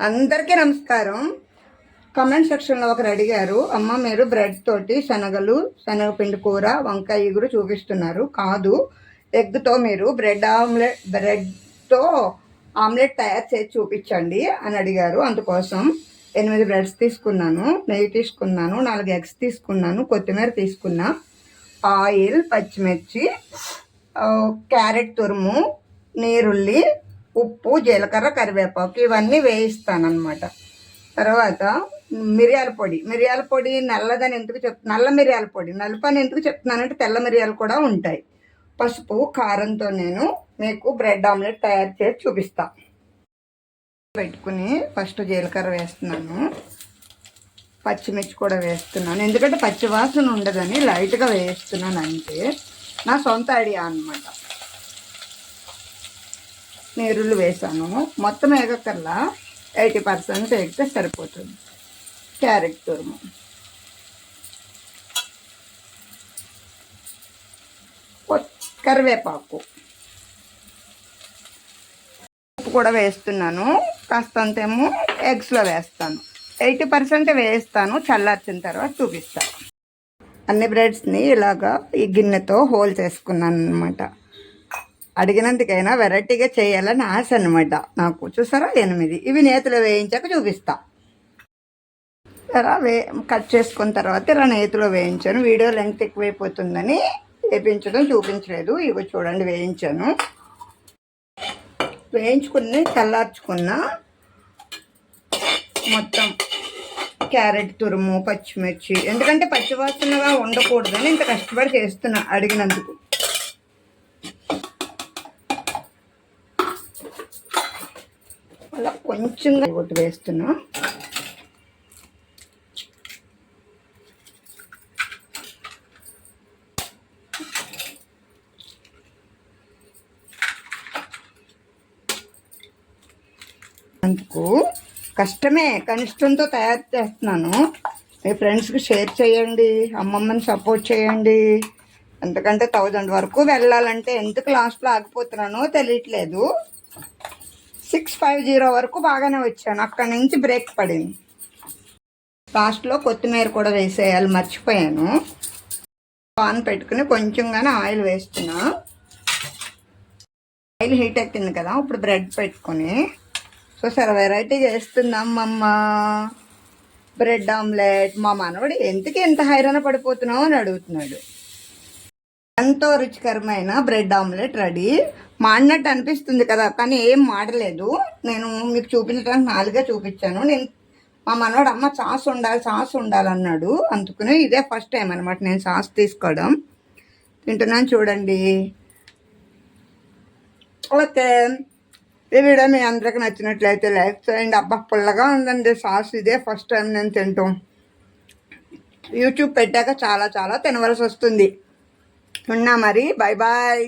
అందరికీ నమస్కారం. కామెంట్ సెక్షన్లో ఒకరు అడిగారు, అమ్మ మీరు బ్రెడ్ తోటి శనగలు, శనగపిండి కూర, వంకాయ ఇగురు చూపిస్తున్నారు, కాదు ఎగ్తో మీరు బ్రెడ్తో ఆమ్లెట్ తయారు చేసి చూపించండి అని అడిగారు. అందుకోసం 8 బ్రెడ్స్ తీసుకున్నాను, నెయ్యి తీసుకున్నాను, 4 ఎగ్స్ తీసుకున్నాను, కొత్తిమీర తీసుకున్నా, ఆయిల్, పచ్చిమిర్చి, క్యారెట్ తురుము, నీరుల్లి, ఉప్పు, జీలకర్ర, కరివేపాకు ఇవన్నీ వేయిస్తానమాట. తర్వాత మిరియాల పొడి నల్లదని ఎందుకు నల్ల మిరియాల పొడి, నలుపని ఎందుకు చెప్తున్నానంటే తెల్ల మిరియాలు కూడా ఉంటాయి. పసుపు, కారంతో నేను మీకు బ్రెడ్ ఆమ్లెట్ తయారు చేసి చూపిస్తా. పెట్టుకుని ఫస్ట్ జీలకర్ర వేస్తున్నాను, పచ్చిమిర్చి కూడా వేస్తున్నాను, ఎందుకంటే పచ్చి వాసన ఉండదని లైట్గా వేస్తున్నాను, అంటే నా సొంత ఐడియా అనమాట. నీరులు వేసాను, మొత్తం వేగకల్లా 80% వేగితే సరిపోతుంది. క్యారెట్ తురుము, కరివేపాకు, ఉప్పు కూడా వేస్తున్నాను, కాస్తంతేమో ఎగ్స్లో వేస్తాను. 80% వేస్తాను, చల్లార్చిన తర్వాత చూపిస్తాను. అన్ని బ్రెడ్స్ని ఇలాగా ఈ గిన్నెతో హోల్ చేసుకున్నాను అనమాట. అడిగినందుకైనా వెరైటీగా చేయాలని ఆశ అనమాట నాకు. చూసారా 8 ఇవి నేతిలో వేయించాక చూపిస్తా. ఇలా కట్ చేసుకున్న తర్వాత ఇలా నేతిలో వేయించాను. వీడియో లెంగ్త్ ఎక్కువైపోతుందని చూపించలేదు. ఇవి చూడండి, వేయించాను. వేయించుకుని చల్లార్చుకున్న మొత్తం క్యారెట్ తురుము, పచ్చిమిర్చి, ఎందుకంటే పచ్చివాసనగా ఉండకూడదని ఇంత కష్టపడి చేస్తున్నా అడిగినందుకు. అలా కొంచెంగా ఒకటి వేస్తున్నా. అందుకు కష్టమే, కనిష్టంతో తయారు చేస్తున్నాను. మీ ఫ్రెండ్స్కి షేర్ చేయండి, అమ్మమ్మని సపోర్ట్ చేయండి. ఎందుకంటే 1000 వరకు వెళ్ళాలంటే ఎందుకు లాస్ట్లో ఆగిపోతున్నానో తెలియట్లేదు. 650 వరకు బాగానే వచ్చాను, అక్కడి నుంచి బ్రేక్ పడింది. లాస్ట్లో కొత్తిమీర కూడా వేసేయాలి, మర్చిపోయాను. పాన్ పెట్టుకుని కొంచెంగానే ఆయిల్ వేస్తున్నా. ఆయిల్ హీట్ ఎక్కింది కదా, ఇప్పుడు బ్రెడ్ పెట్టుకొని చూసారా వెరైటీ చేస్తుందమ్మమ్మ బ్రెడ్ ఆమ్లెట్. మా మనవడు ఎందుకు ఎంత హైరాణ పడిపోతున్నావు అని అడుగుతున్నాడు. ఎంతో రుచికరమైన బ్రెడ్ ఆమ్లెట్ రెడీ. మాడినట్టు అనిపిస్తుంది కదా, కానీ ఏం మాడలేదు. నేను మీకు చూపించడానికి 4గా చూపించాను. మా మనవాడు అమ్మ సాస్ ఉండాలి అన్నాడు. అందుకని ఇదే ఫస్ట్ టైం అనమాట నేను సాస్ తీసుకోవడం. తింటున్నాను చూడండి. ఓకే, ఈ వీడియో మీ అందరికి నచ్చినట్లయితే లైక్ చేయండి. అబ్బా పుల్లగా ఉందండి సాస్, ఇదే ఫస్ట్ టైం నేను తింటాం. యూట్యూబ్ పెట్టాక చాలా తినవలసి వస్తుంది. ఉన్నా మరి, బాయ్ బాయ్.